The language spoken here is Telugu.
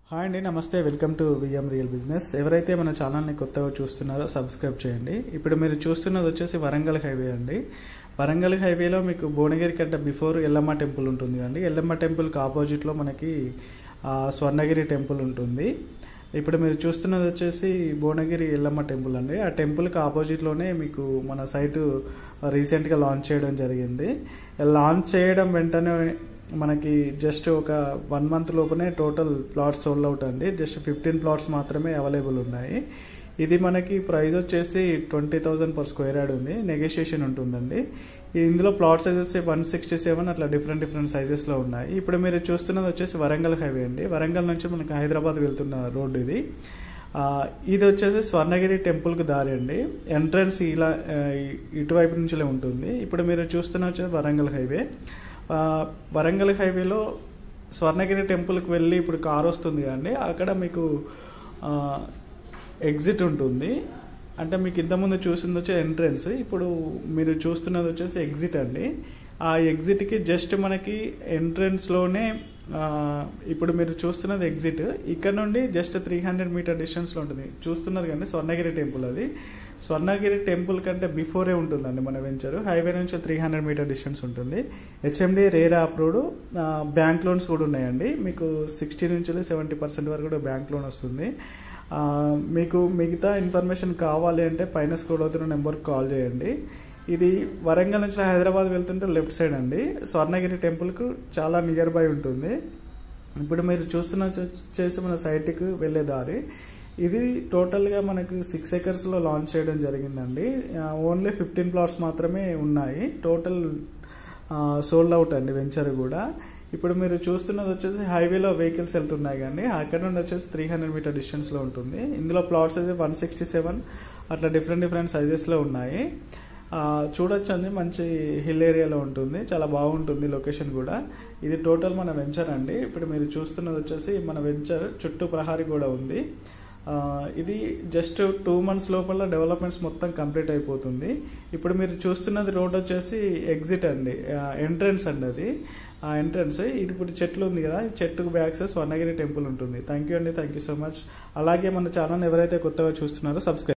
హాయ్ అండి, నమస్తే. Welcome to VM real business. ఎవరైతే మన ఛానల్ని కొత్తగా చూస్తున్నారో సబ్స్క్రైబ్ చేయండి. ఇప్పుడు మీరు చూస్తున్నది వచ్చేసి వరంగల్ హైవే అండి. వరంగల్ హైవేలో మీకు భువనగిరి కంటే బిఫోర్ ఎల్లమ్మ టెంపుల్ ఉంటుంది అండి. ఎల్లమ్మ టెంపుల్కి ఆపోజిట్లో మనకి స్వర్ణగిరి టెంపుల్ ఉంటుంది. ఇప్పుడు మీరు చూస్తున్నది వచ్చేసి భువనగిరి ఎల్లమ్మ టెంపుల్ అండి. ఆ టెంపుల్కి ఆపోజిట్లోనే మీకు మన సైటు రీసెంట్గా లాంచ్ చేయడం జరిగింది. లాంచ్ చేయడం వెంటనే మనకి జస్ట్ ఒక 1 month లోపునే టోటల్ ప్లాట్స్ సోల్డ్ అవుట్ అండి. జస్ట్ 15 ప్లాట్స్ మాత్రమే అవైలబుల్ ఉన్నాయి. ఇది మనకి ప్రైస్ వచ్చేసి 20,000 per square yard ఉంది. నెగోషియేషన్ ఉంటుందండి. ఇందులో ప్లాట్ సైజెస్ 167 అట్లా డిఫరెంట్ సైజెస్లో ఉన్నాయి. ఇప్పుడు మీరు చూస్తున్నది వచ్చేసి వరంగల్ హైవే అండి. వరంగల్ నుంచి మనకి హైదరాబాద్ వెళ్తున్న రోడ్డు ఇది. ఇది వచ్చేసి స్వర్ణగిరి టెంపుల్కి దారి అండి. ఎంట్రన్స్ ఇలా ఇటువైపు నుంచిలే ఉంటుంది. ఇప్పుడు మీరు చూస్తున్న వచ్చేసి వరంగల్ హైవే. వరంగల్ హైవేలో స్వర్ణగిరి టెంపుల్కి వెళ్ళి ఇప్పుడు కార్ వస్తుంది కానీ అక్కడ మీకు ఎగ్జిట్ ఉంటుంది. అంటే మీకు ఇంతకుముందు చూసింది వచ్చే ఎంట్రన్స్, ఇప్పుడు మీరు చూస్తున్నది వచ్చేసి ఎగ్జిట్ అండి. ఆ ఎగ్జిట్కి జస్ట్ మనకి ఎంట్రన్స్లోనే ఇప్పుడు మీరు చూస్తున్నది ఎగ్జిట్. ఇక్కడ నుండి జస్ట్ 300 meter డిస్టెన్స్లో ఉంటుంది. చూస్తున్నారు కానీ స్వర్ణగిరి టెంపుల్ అది. స్వర్ణగిరి టెంపుల్ కంటే బిఫోరే ఉంటుందండి మన వెంచర్. హైవే నుంచి 300 meter డిస్టెన్స్ ఉంటుంది. HMD RERA approved. Bank loans కూడా ఉన్నాయండి. మీకు 60 నుంచి 70% వరకు కూడా బ్యాంక్ లోన్ వస్తుంది. మీకు మిగతా ఇన్ఫర్మేషన్ కావాలి అంటే పైన స్క్రోల్ అవుతున్న నెంబర్కి కాల్ చేయండి. ఇది వరంగల్ నుంచి హైదరాబాద్ వెళ్తుంటే లెఫ్ట్ సైడ్ అండి. స్వర్ణగిరి టెంపుల్కు చాలా నియర్ బై ఉంటుంది. ఇప్పుడు మీరు చూస్తున్న వచ్చేసి మన సైట్కి వెళ్ళే దారి ఇది. టోటల్గా మనకు 6 acresలో లాంచ్ చేయడం జరిగిందండి. ఓన్లీ 15 plots మాత్రమే ఉన్నాయి. టోటల్ సోల్డ్ అవుట్ అండి వెంచర్ కూడా. ఇప్పుడు మీరు చూస్తున్నది వచ్చేసి హైవేలో వెహికల్స్ వెళ్తున్నాయి కానీ అక్కడ నుండి వచ్చేసి 300 meter డిస్టెన్స్లో ఉంటుంది. ఇందులో ప్లాట్స్ అయితే 167 అట్లా డిఫరెంట్ సైజెస్లో ఉన్నాయి. చూడొచ్చు అండి, మంచి హిల్ ఏరియాలో ఉంటుంది. చాలా బాగుంటుంది లొకేషన్ కూడా. ఇది టోటల్ మన వెంచర్ అండి. ఇప్పుడు మీరు చూస్తున్నది వచ్చేసి మన వెంచర్ చుట్టూ ప్రహారీ కూడా ఉంది. ఇది జస్ట్ 2 months లోపల డెవలప్మెంట్స్ మొత్తం కంప్లీట్ అయిపోతుంది. ఇప్పుడు మీరు చూస్తున్నది రోడ్ వచ్చేసి ఎగ్జిట్ అండి, ఎంట్రన్స్ అండి అది. ఆ ఎంట్రన్స్ ఇప్పుడు చెట్లు ఉంది కదా, ఈ చెట్టుకు బ్యాక్ సైడ్ స్వర్ణగిరి టెంపుల్ ఉంటుంది. థ్యాంక్ యూ అండి, థ్యాంక్ యూ సో మచ్. అలాగే మన ఛానల్ ఎవరైతే కొత్తగా చూస్తున్నారో సబ్స్క్రైబ్